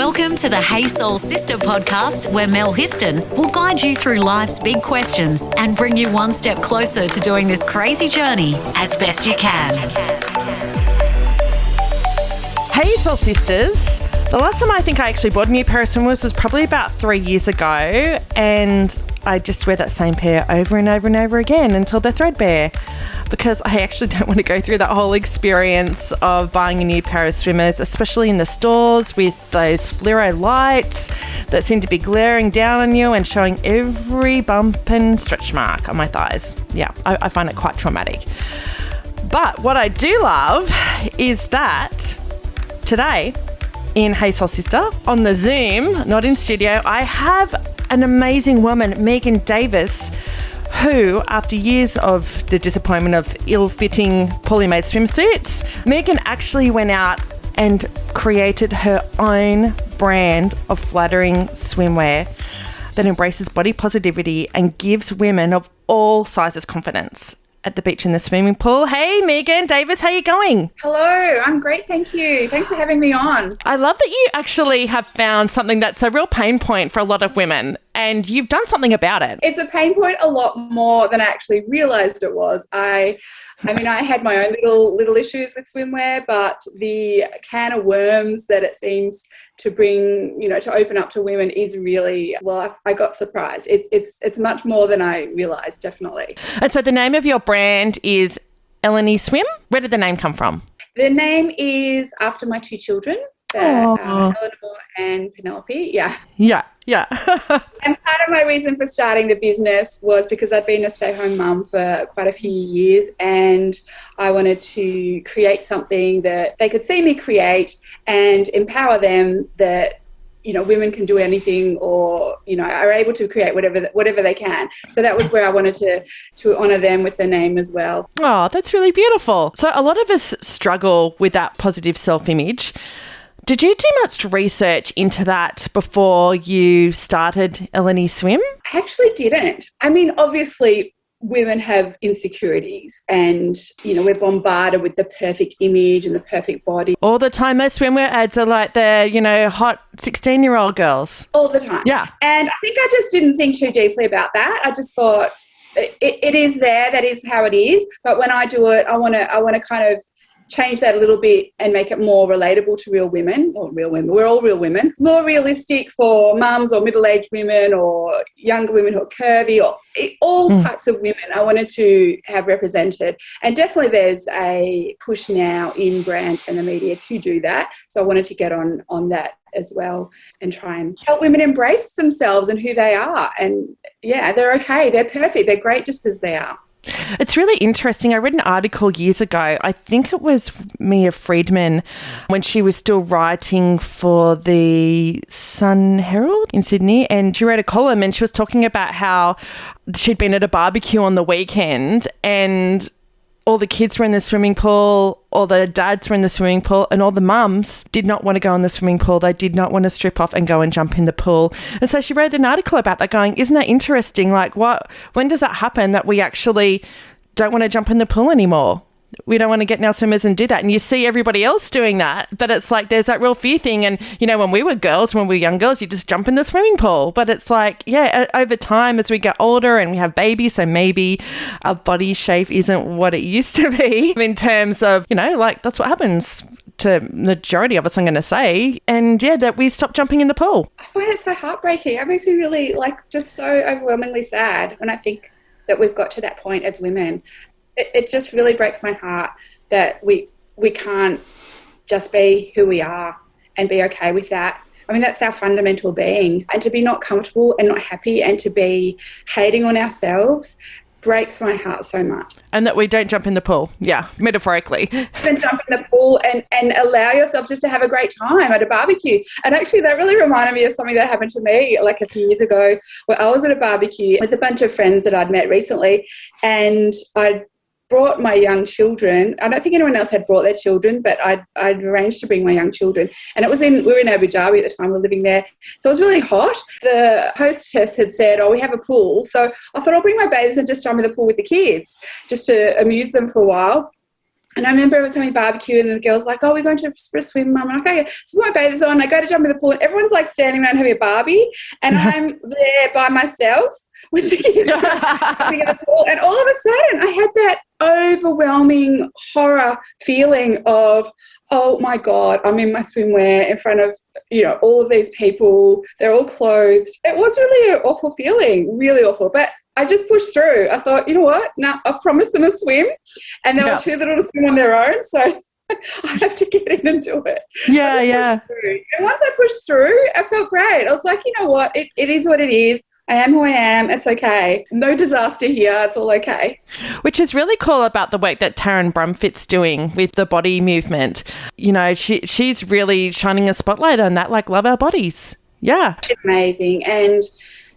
Welcome to the Hey Soul Sista podcast, where Mel Histon will guide you through life's big questions and bring you one step closer to doing this crazy journey as best you can. Hey Soul Sisters. The last time I think I actually bought a new pair of swimwears was probably about 3 years ago, and I just wear that same pair over and over and over again until they're threadbare, because I actually don't want to go through that whole experience of buying a new pair of swimmers, especially in the stores with those fluoro lights that seem to be glaring down on you and showing every bump and stretch mark on my thighs. Yeah, I find it quite traumatic. But what I do love is that today in Hey Soul Sista, on the Zoom, not in studio, I have an amazing woman, Megan Davis, who, after years of the disappointment of ill-fitting, poorly made swimsuits, Megan actually went out and created her own brand of flattering swimwear that embraces body positivity and gives women of all sizes confidence at the beach in the swimming pool. Hey, Megan Davis, how you going? Hello, I'm great, thank you. Thanks for having me on. I love that you actually have found something that's a real pain point for a lot of women, and you've done something about it. It's a pain point a lot more than I actually realised it was. I had my own little issues with swimwear, but the can of worms that it seems to bring, to open up to women is really, I got surprised. It's much more than I realised, definitely. And so the name of your brand is Ellenny Swim. Where did the name come from? The name is after my two children, Eleanor and Penelope. Yeah. And part of my reason for starting the business was because I'd been a stay-home mum for quite a few years, and I wanted to create something that they could see me create and empower them that, women can do anything, or, are able to create whatever they can. So that was where I wanted to honour them with the name as well. Oh, that's really beautiful. So a lot of us struggle with that positive self-image. Did you do much research into that before you started Ellenny Swim? I actually didn't. Obviously, women have insecurities, and, we're bombarded with the perfect image and the perfect body. All the time. Most swimwear ads are like they're, hot 16-year-old girls. All the time. Yeah. And I think I just didn't think too deeply about that. I just thought it is there. That is how it is. But when I do it, I want to kind of change that a little bit and make it more relatable to real women. We're all real women. More realistic for mums or middle-aged women or younger women who are curvy, or all types of women I wanted to have represented. And definitely there's a push now in brands and the media to do that. So I wanted to get on that as well and try and help women embrace themselves and who they are. And yeah, they're okay. They're perfect. They're great just as they are. It's really interesting. I read an article years ago. I think it was Mia Friedman, when she was still writing for the Sun Herald in Sydney, and she wrote a column and she was talking about how she'd been at a barbecue on the weekend and all the kids were in the swimming pool, all the dads were in the swimming pool, and all the mums did not want to go in the swimming pool. They did not want to strip off and go and jump in the pool. And so she wrote an article about that, going, isn't that interesting? Like, when does that happen that we actually don't want to jump in the pool anymore? We don't want to get in our swimmers and do that. And you see everybody else doing that, but it's like there's that real fear thing. And, when we were young girls, you just jump in the swimming pool. But it's like, over time, as we get older and we have babies, so maybe our body shape isn't what it used to be in terms of, that's what happens to the majority of us, I'm going to say. And that we stop jumping in the pool. I find it so heartbreaking. It makes me really just so overwhelmingly sad when I think that we've got to that point as women. It just really breaks my heart that we can't just be who we are and be okay with that. That's our fundamental being. And to be not comfortable and not happy and to be hating on ourselves breaks my heart so much. And that we don't jump in the pool. Yeah, metaphorically. Then jump in the pool and allow yourself just to have a great time at a barbecue. And actually that really reminded me of something that happened to me like a few years ago, where I was at a barbecue with a bunch of friends that I'd met recently, and I'd brought my young children. I don't think anyone else had brought their children, but I'd arranged to bring my young children. And we were in Abu Dhabi at the time, we were living there. So it was really hot. The hostess had said, we have a pool. So I thought I'll bring my babies and just jump in the pool with the kids, just to amuse them for a while. And I remember I was having a barbecue and the girls like, oh, we're going to for a swim, Mum. I'm like, okay. So my bathers on, I go to jump in the pool and everyone's like standing around having a Barbie and I'm there by myself with the kids jumping in the pool. And all of a sudden I had that overwhelming horror feeling of, oh my God, I'm in my swimwear in front of, all of these people. They're all clothed. It was really an awful feeling, really awful. But I just pushed through. I thought, you know what? Now I've promised them a swim and they were too little to swim on their own. So I have to get in and do it. Yeah. And once I pushed through, I felt great. I was like, you know what? It is what it is. I am who I am. It's okay. No disaster here. It's all okay. Which is really cool about the work that Taryn Brumfit's doing with the body movement. She's really shining a spotlight on that, like love our bodies. Yeah. It's amazing. And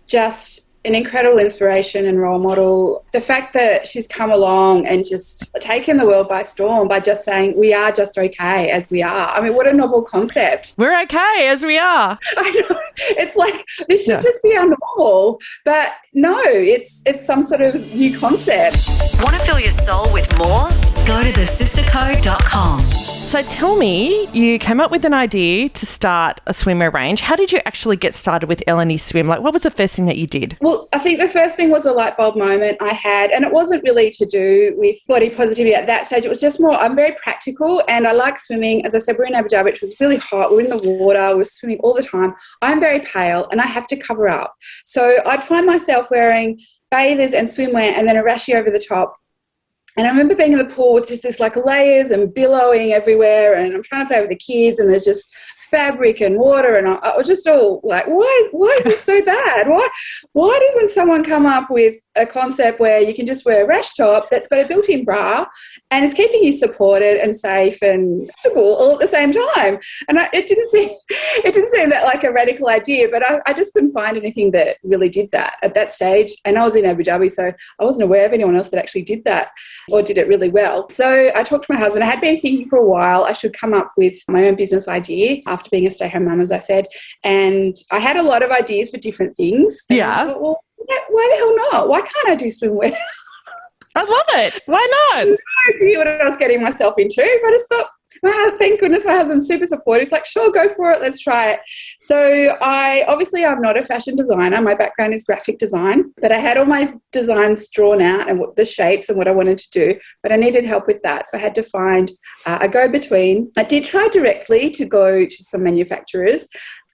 just an incredible inspiration and role model. The fact that she's come along and just taken the world by storm by just saying we are just okay as we are. I mean, what a novel concept. We're okay as we are. I know. It's like this should just be our normal. But no, it's some sort of new concept. Want to fill your soul with more? Go to thesistercode.com. So tell me, you came up with an idea to start a swimwear range. How did you actually get started with Ellenny Swim? Like, what was the first thing that you did? Well, I think the first thing was a light bulb moment I had, and it wasn't really to do with body positivity at that stage. It was just more, I'm very practical and I like swimming. As I said, we're in Abu Dhabi, which was really hot. We're in the water. We're swimming all the time. I'm very pale and I have to cover up. So I'd find myself wearing bathers and swimwear and then a rashie over the top. And I remember being in the pool with just this like layers and billowing everywhere, and I'm trying to play with the kids and there's just fabric and water, and I was just all like, why is it so bad? Why doesn't someone come up with a concept where you can just wear a rash top that's got a built-in bra and is keeping you supported and safe and comfortable all at the same time? And it didn't seem that like a radical idea, but I just couldn't find anything that really did that at that stage. And I was in Abu Dhabi, so I wasn't aware of anyone else that actually did that or did it really well. So I talked to my husband. I had been thinking for a while I should come up with my own business idea after being a stay-at-home mum, as I said. And I had a lot of ideas for different things. And I thought, well, why the hell not? Why can't I do swimwear? I love it. Why not? No idea what I was getting myself into, but I just thought, thank goodness my husband's super supportive. He's like, sure, go for it. Let's try it. So I'm not a fashion designer. My background is graphic design, but I had all my designs drawn out and the shapes and what I wanted to do, but I needed help with that. So I had to find a go-between. I did try directly to go to some manufacturers,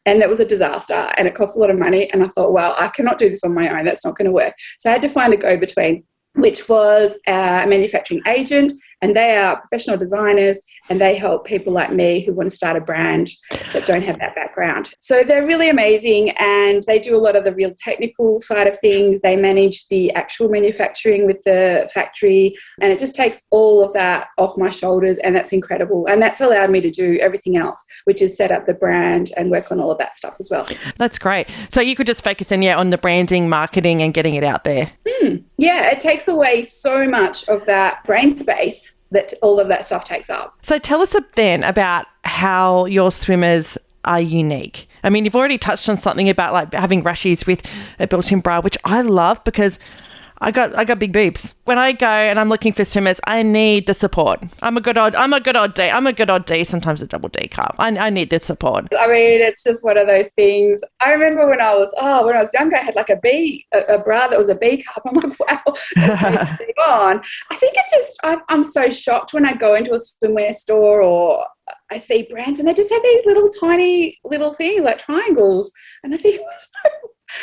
and that was a disaster and it cost a lot of money. And I thought, well, I cannot do this on my own. That's not going to work. So I had to find a go-between, which was a manufacturing agent, and they are professional designers and they help people like me who want to start a brand that don't have that background. So they're really amazing and they do a lot of the real technical side of things. They manage the actual manufacturing with the factory, and it just takes all of that off my shoulders, and that's incredible. And that's allowed me to do everything else, which is set up the brand and work on all of that stuff as well. That's great. So you could just focus on the branding, marketing and getting it out there. Yeah, it takes away so much of that brain space that all of that stuff takes up. So tell us then about how your swimmers are unique. I mean, you've already touched on something about like having rashies with a built-in bra, which I love because I got big boobs. When I go and I'm looking for swimmers, I need the support. I'm a good odd D, sometimes a double D cup. I need the support. I mean, it's just one of those things. I remember when I was younger, I had like a bra that was a B cup. I'm like, wow, that's so on. I think I'm so shocked when I go into a swimwear store or I see brands and they just have these little tiny little things like triangles, and I think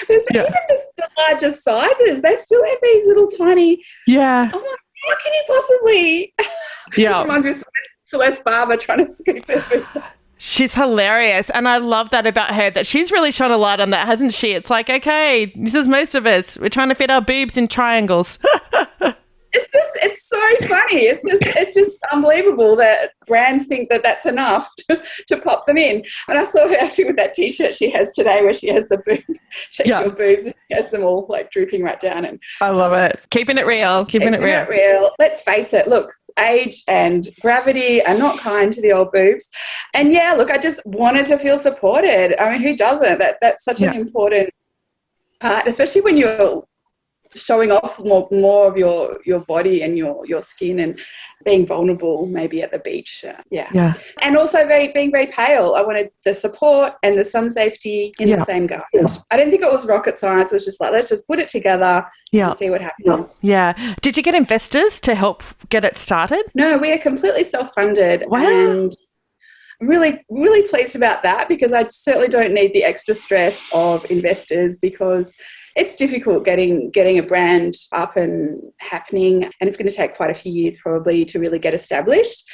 even the largest sizes, they still have these little tiny. Yeah. I'm like, how can you possibly? Yeah. This reminds me of Celeste Barber trying to scoop her boobs up. She's hilarious, and I love that about her, that she's really shone a light on that, hasn't she? It's like, okay, this is most of us. We're trying to fit our boobs in triangles. It's so funny. It's just unbelievable that brands think that that's enough to pop them in. And I saw her actually with that T-shirt she has today where she has the boob, your boobs, and she has them all like drooping right down. And I love it. Keeping it real. Let's face it. Look, age and gravity are not kind to the old boobs. And yeah, look, I just wanted to feel supported. I mean, who doesn't? That's such an important part, especially when you're showing off more of your body and your skin, and being vulnerable maybe at the beach. Yeah. And also being very pale. I wanted the support and the sun safety in the same garment. I didn't think it was rocket science. It was just like, let's just put it together and see what happens. Yeah. Did you get investors to help get it started? No, we are completely self-funded. Wow. And I'm really, really pleased about that, because I certainly don't need the extra stress of investors, because it's difficult getting a brand up and happening, and it's going to take quite a few years probably to really get established.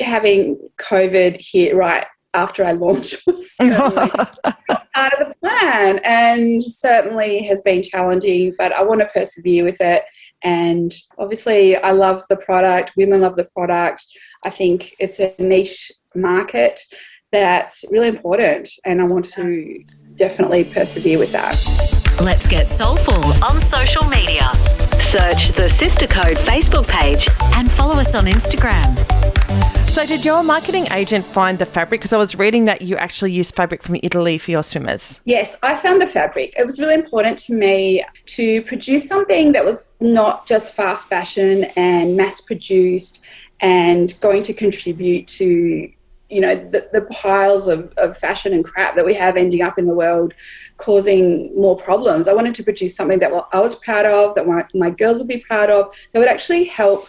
Having COVID hit right after I launched was certainly not part of the plan, and certainly has been challenging, but I want to persevere with it. And obviously I love the product. Women love the product. I think it's a niche market that's really important, and I want to definitely persevere with that. Let's get soulful on social media. Search the Sister Code Facebook page and follow us on Instagram. So did your marketing agent find the fabric? Because I was reading that you actually use fabric from Italy for your swimmers. Yes, I found the fabric. It was really important to me to produce something that was not just fast fashion and mass produced and going to contribute to, you know, the piles of fashion and crap that we have ending up in the world, causing more problems. I wanted to produce something that I was proud of, that my girls would be proud of, that would actually help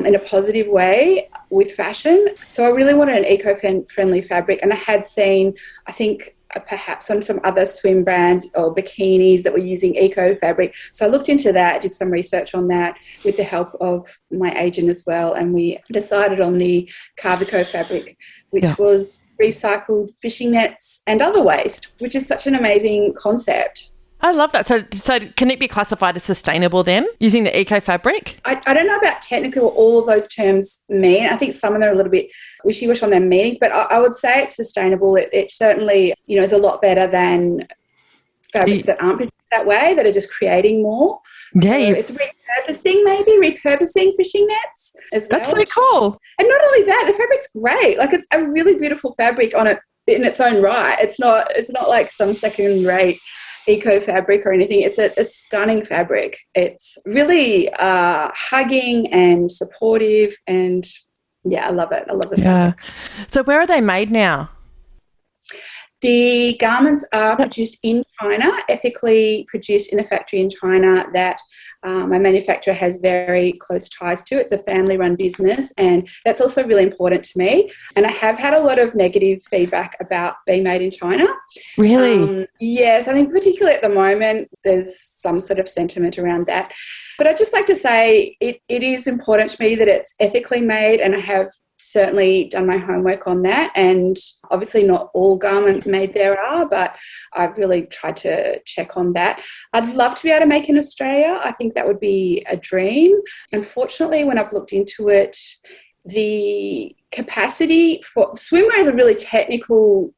in a positive way with fashion. So I really wanted an eco-friendly fabric, and I had seen, I think, perhaps on some other swim brands or bikinis that were using eco fabric. So I looked into that, did some research on that with the help of my agent as well, and we decided on the Carvico fabric, which was recycled fishing nets and other waste, which is such an amazing concept. I love that. So can it be classified as sustainable then, using the eco fabric? I don't know about technically what all of those terms mean. I think some of them are a little bit wishy-washy on their meanings, but I would say it's sustainable. It certainly, you know, is a lot better than fabrics that aren't produced that way, that are just creating more. Yeah. So it's repurposing fishing nets as well. That's so cool. And not only that, the fabric's great. Like, it's a really beautiful fabric on it in its own right. It's not like some second-rate eco fabric or anything. It's a stunning fabric. It's really hugging and supportive, and I love it. I love the fabric. So where are they made now? The garments are produced in China, ethically produced in a factory in China that my manufacturer has very close ties to. It's a family-run business, and that's also really important to me. And I have had a lot of negative feedback about being made in China. Really? Yes, I think particularly at the moment there's some sort of sentiment around that. But I'd just like to say it is important to me that it's ethically made, and I have certainly done my homework on that. And obviously not all garments made there are, but I've really tried to check on that. I'd love to be able to make in Australia. I think that would be a dream. Unfortunately, when I've looked into it, the capacity for swimwear is a really technical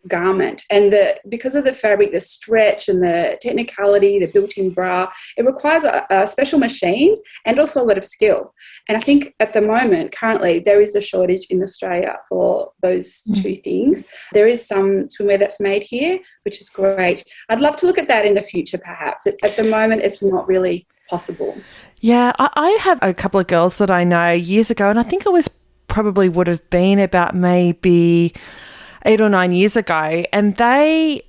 garment, and because of the fabric, the stretch and the technicality, the built-in bra, it requires special machines and also a lot of skill. And I think at the moment, currently, there is a shortage in Australia for those two things. There is some swimwear that's made here, which is great. I'd love to look at that in the future, perhaps. At the moment, it's not really possible. Yeah, I have a couple of girls that I know years ago, and I think it was probably would have been about maybe 8 or 9 years ago, and they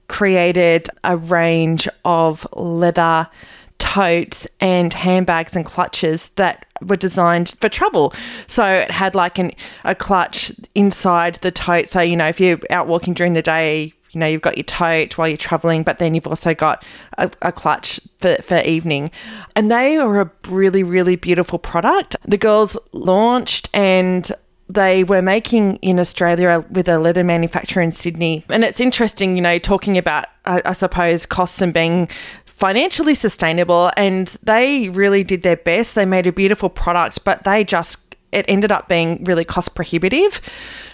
created a range of leather totes and handbags and clutches that were designed for travel. So it had like a clutch inside the tote. So, you know, if you're out walking during the day, you know, you've got your tote while you're traveling, but then you've also got a clutch for evening. And they were a really, really beautiful product. The girls launched, and they were making in Australia with a leather manufacturer in Sydney. And it's interesting, you know, talking about, I suppose, costs and being financially sustainable. And they really did their best. They made a beautiful product, but it ended up being really cost prohibitive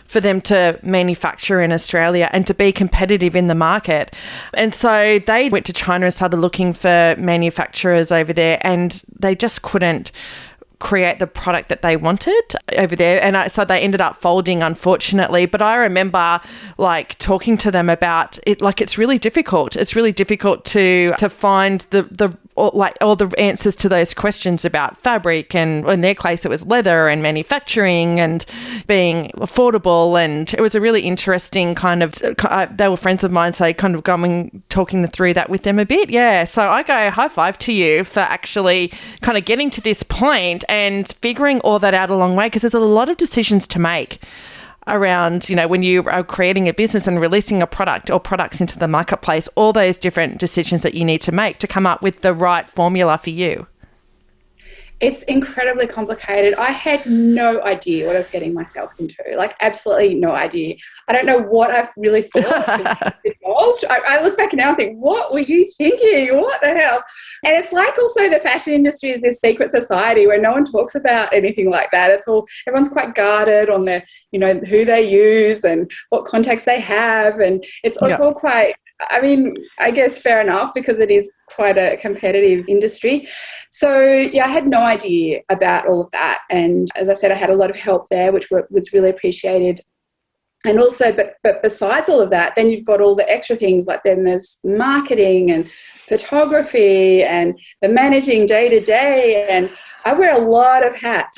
for them to manufacture in Australia and to be competitive in the market. And so they went to China and started looking for manufacturers over there, and they just couldn't create the product that they wanted over there, and so they ended up folding, unfortunately. But I remember like talking to them about it, like it's really difficult to find the all the answers to those questions about fabric, and in their case it was leather and manufacturing and being affordable, and it was a really interesting kind of, they were friends of mine, so kind of talking through that with them a bit. Yeah, so I go high five to you for actually kind of getting to this point and figuring all that out a long way, because there's a lot of decisions to make around, when you are creating a business and releasing a product or products into the marketplace, all those different decisions that you need to make to come up with the right formula for you. It's incredibly complicated. I had no idea what I was getting myself into, like absolutely no idea. I don't know what I've really thought involved. I look back now and think, what were you thinking? What the hell? And it's like also the fashion industry is this secret society where no one talks about anything like that. It's all, everyone's quite guarded on their, who they use and what contacts they have. And it's all quite, I guess fair enough, because it is quite a competitive industry. So, I had no idea about all of that. And as I said, I had a lot of help there, which was really appreciated. And also, but besides all of that, then you've got all the extra things, like then there's marketing and photography and the managing day to day. And I wear a lot of hats.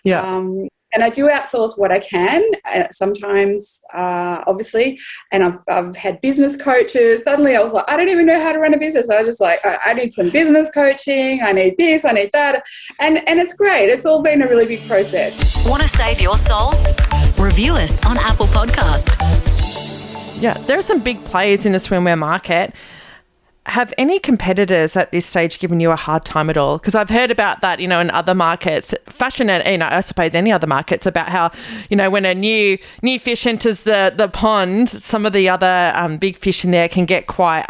Yeah. And I do outsource what I can sometimes, obviously. And I've had business coaches. Suddenly I was like, I don't even know how to run a business. I was just like, I need some business coaching. I need this, I need that. And it's great. It's all been a really big process. Want to save your soul? Review us on Apple Podcast. Yeah, there are some big players in the swimwear market. Have any competitors at this stage given you a hard time at all? Because I've heard about that, in other markets, fashion and, I suppose any other markets, about how, when a new fish enters the pond, some of the other big fish in there can get quite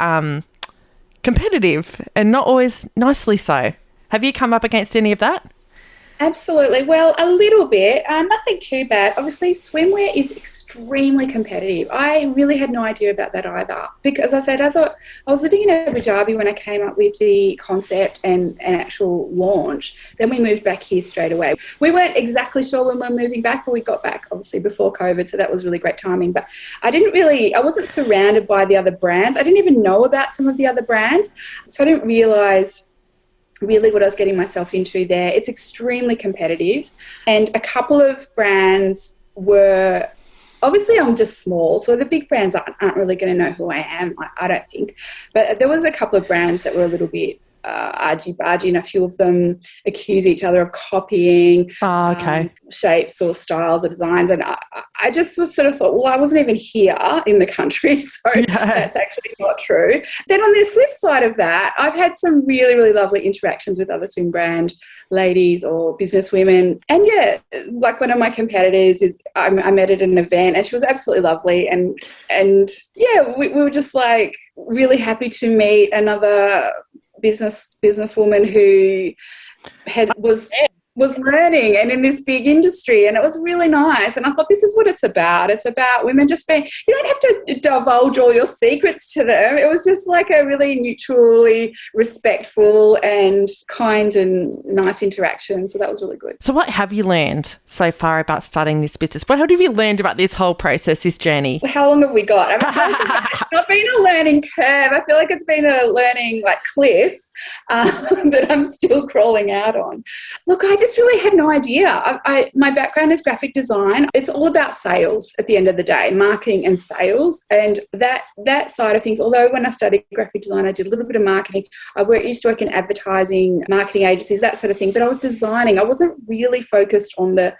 competitive and not always nicely so. Have you come up against any of that? Absolutely. Well, a little bit. Nothing too bad. Obviously, swimwear is extremely competitive. I really had no idea about that either. Because, as I said, I was living in Abu Dhabi when I came up with the concept and actual launch. Then we moved back here straight away. We weren't exactly sure when we were moving back, but we got back, obviously, before COVID, so that was really great timing. But I wasn't surrounded by the other brands. I didn't even know about some of the other brands, so I didn't realise really what I was getting myself into there. It's extremely competitive, and a couple of brands were, obviously I'm just small, so the big brands aren't really going to know who I am, I don't think, but there was a couple of brands that were a little bit argy-bargy, and a few of them accuse each other of copying shapes or styles or designs, and I just was sort of thought, well, I wasn't even here in the country, so that's actually not true. Then on the flip side of that, I've had some really, really lovely interactions with other swim brand ladies or business women, and like one of my competitors I met at an event, and she was absolutely lovely, and we were just like really happy to meet another businesswoman who was learning and in this big industry, and it was really nice. And I thought, this is what it's about. It's about women just being, you don't have to divulge all your secrets to them. It was just like a really mutually respectful and kind and nice interaction. So that was really good. So what have you learned so far about starting this business? What have you learned about this whole process, this journey? How long have we got? It's not been a learning curve. I feel like it's been a learning cliff that I'm still crawling out on. Look, I just really had no idea. My background is graphic design. It's all about sales at the end of the day, marketing and sales, and that side of things. Although when I studied graphic design, I did a little bit of marketing. I used to work in advertising, marketing agencies, that sort of thing. But I was designing. I wasn't really focused on the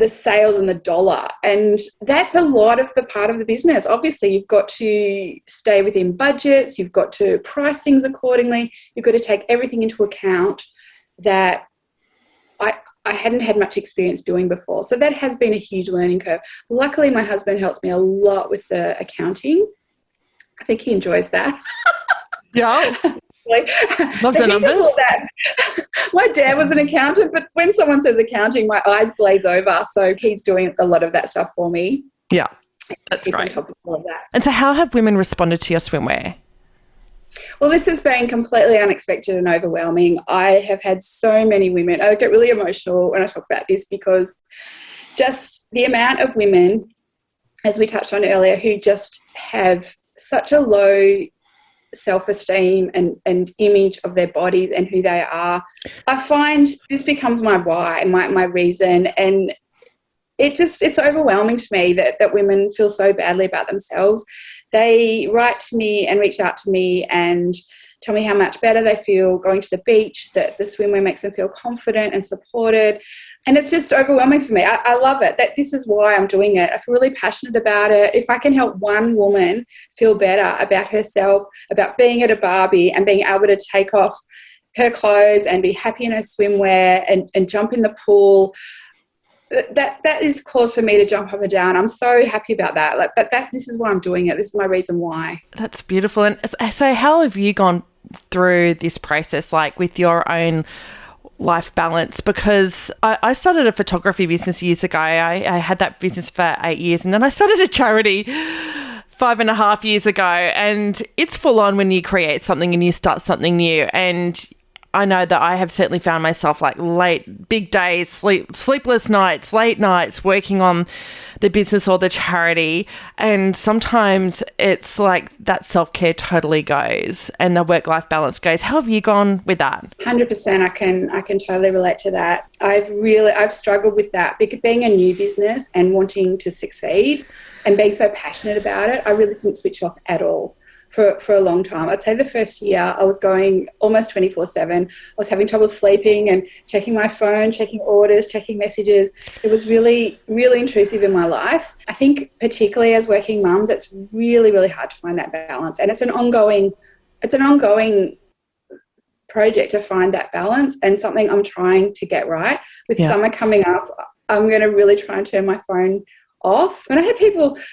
sales and the dollar, and that's a lot of the part of the business. Obviously, you've got to stay within budgets. You've got to price things accordingly. You've got to take everything into account that I hadn't had much experience doing before. So that has been a huge learning curve. Luckily, my husband helps me a lot with the accounting. I think he enjoys that. Yeah. Loves so the numbers. My dad was an accountant, but when someone says accounting, my eyes glaze over. So he's doing a lot of that stuff for me. Yeah, that's great. On top of all of that. And so how have women responded to your swimwear? Well, this has been completely unexpected and overwhelming. I have had so many women. I get really emotional when I talk about this, because just the amount of women, as we touched on earlier, who just have such a low self-esteem and image of their bodies and who they are. I find this becomes my why, my reason, and it's overwhelming to me that women feel so badly about themselves. They write to me and reach out to me and tell me how much better they feel going to the beach, that the swimwear makes them feel confident and supported. And it's just overwhelming for me. I love it. That this is why I'm doing it. I feel really passionate about it. If I can help one woman feel better about herself, about being at a Barbie and being able to take off her clothes and be happy in her swimwear and jump in the pool, that is cause for me to jump up and down. I'm so happy about that. Like that this is why I'm doing it. This is my reason why. That's beautiful. And so how have you gone through this process, like with your own life balance? Because I started a photography business years ago. I had that business for 8 years, and then I started a charity 5.5 years ago, and it's full on when you create something and you start something new. And I know that I have certainly found myself like big days, sleepless nights, late nights, working on the business or the charity. And sometimes it's like that self-care totally goes and the work-life balance goes. How have you gone with that? 100%. I can totally relate to that. I've struggled with that because being a new business and wanting to succeed and being so passionate about it, I really didn't switch off at all. For a long time. I'd say the first year I was going almost 24/7. I was having trouble sleeping and checking my phone, checking orders, checking messages. It was really, really intrusive in my life. I think particularly as working mums, it's really, really hard to find that balance. And it's an ongoing project to find that balance, and something I'm trying to get right. With summer coming up, I'm going to really try and turn my phone off. When I have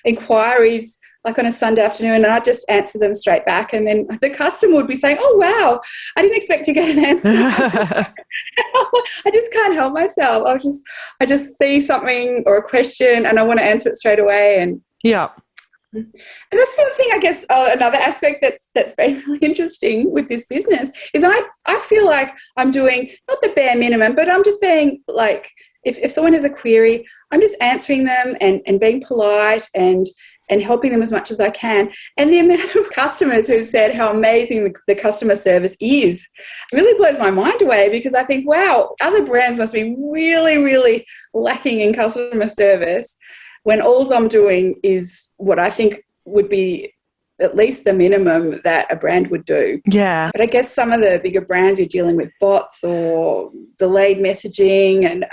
inquiries like on a Sunday afternoon, and I just answer them straight back. And then the customer would be saying, "Oh, wow, I didn't expect to get an answer." I just can't help myself. I just see something or a question and I want to answer it straight away. And and that's the other thing, I guess, another aspect that's been really interesting with this business is I feel like I'm doing not the bare minimum, but I'm just being like, if someone has a query, I'm just answering them and being polite and helping them as much as I can. And the amount of customers who've said how amazing the customer service is really blows my mind away, because I think, wow, other brands must be really, really lacking in customer service when all I'm doing is what I think would be at least the minimum that a brand would do. Yeah. But I guess some of the bigger brands are dealing with bots or delayed messaging, and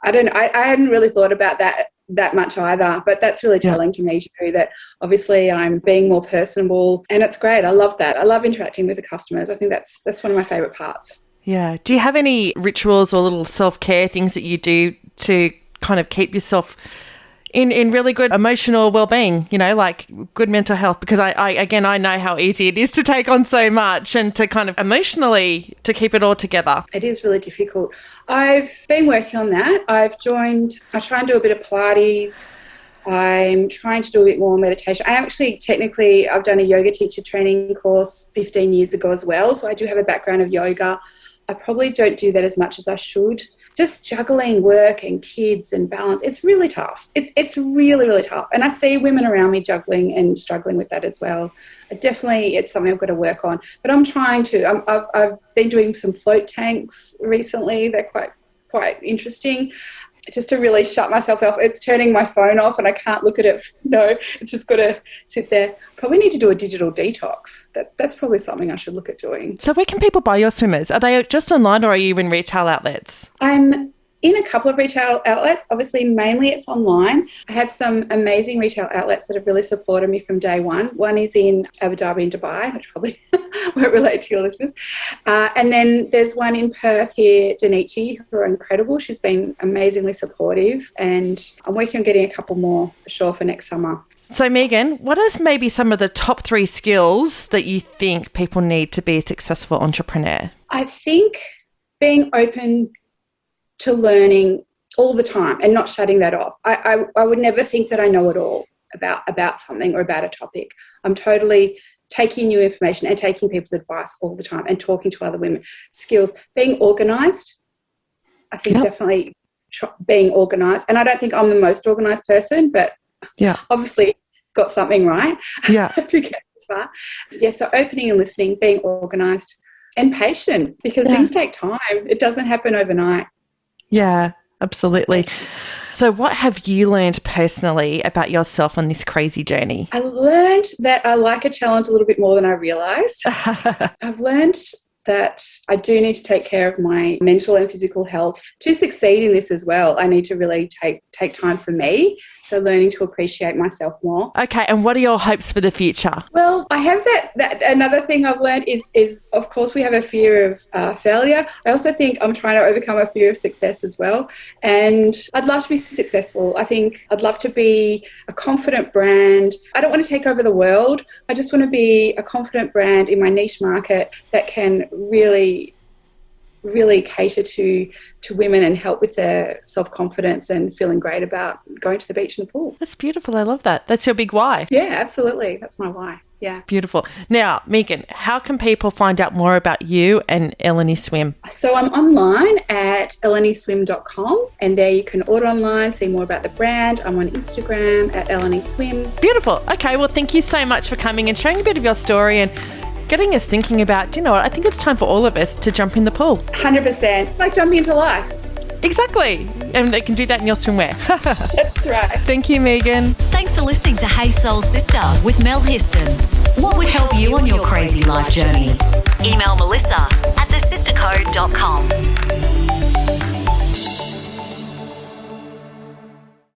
I hadn't really thought about that much either, but that's really telling to me too, that obviously I'm being more personable, and it's great. I love that. I love interacting with the customers. I think that's one of my favourite parts. Yeah. Do you have any rituals or little self-care things that you do to kind of keep yourself in really good emotional well-being, like good mental health? Because I know how easy it is to take on so much and to kind of emotionally to keep it all together. It is really difficult. I've been working on that. I try and do a bit of Pilates. I'm trying to do a bit more meditation. I've done a yoga teacher training course 15 years ago as well. So I do have a background of yoga. I probably don't do that as much as I should. Just juggling work and kids and balance, it's really tough. It's really, really tough. And I see women around me juggling and struggling with that as well. It's something I've got to work on. But I'm trying to. I've been doing some float tanks recently. They're quite interesting. Just to really shut myself off. It's turning my phone off and I can't look at it. No, it's just got to sit there. Probably need to do a digital detox. That's probably something I should look at doing. So where can people buy your swimmers? Are they just online or are you in retail outlets? I'm in a couple of retail outlets. Obviously, mainly it's online. I have some amazing retail outlets that have really supported me from day one. One is in Abu Dhabi and Dubai, which probably won't relate to your listeners. And then there's one in Perth here, Danichi, who are incredible. She's been amazingly supportive, and I'm working on getting a couple more for sure for next summer. So, Megan, what are maybe some of the top 3 skills that you think people need to be a successful entrepreneur? I think being open to learning all the time and not shutting that off. I would never think that I know it all about something or about a topic. I'm totally taking new information and taking people's advice all the time and talking to other women. Skills, being organised. I think definitely being organised. And I don't think I'm the most organised person, but obviously got something right to get as far. Yeah, so opening and listening, being organised and patient, because things take time. It doesn't happen overnight. Yeah, absolutely. So what have you learned personally about yourself on this crazy journey? I learned that I like a challenge a little bit more than I realised. I've learned that I do need to take care of my mental and physical health. To succeed in this as well, I need to really take time for me. So learning to appreciate myself more. Okay, and what are your hopes for the future? Well, I have that another thing I've learned is of course we have a fear of failure. I also think I'm trying to overcome a fear of success as well. And I'd love to be successful. I think I'd love to be a confident brand. I don't want to take over the world. I just want to be a confident brand in my niche market that can really cater to women and help with their self-confidence and feeling great about going to the beach and the pool. That's beautiful. I love that. That's your big why. Yeah, absolutely. That's my why. Yeah. Beautiful. Now, Megan, how can people find out more about you and Ellenny Swim? So I'm online at ellennyswim.com, and there you can order online, see more about the brand. I'm on Instagram at Ellenny Swim. Beautiful. Okay, well, thank you so much for coming and sharing a bit of your story and getting us thinking about, you know what, I think it's time for all of us to jump in the pool. 100%. Like jumping into life. Exactly. And they can do that in your swimwear. That's right. Thank you, Megan. Thanks for listening to Hey Soul Sista with Mel Histon. What would help you on your crazy life journey? Email Melissa at thesistercode.com.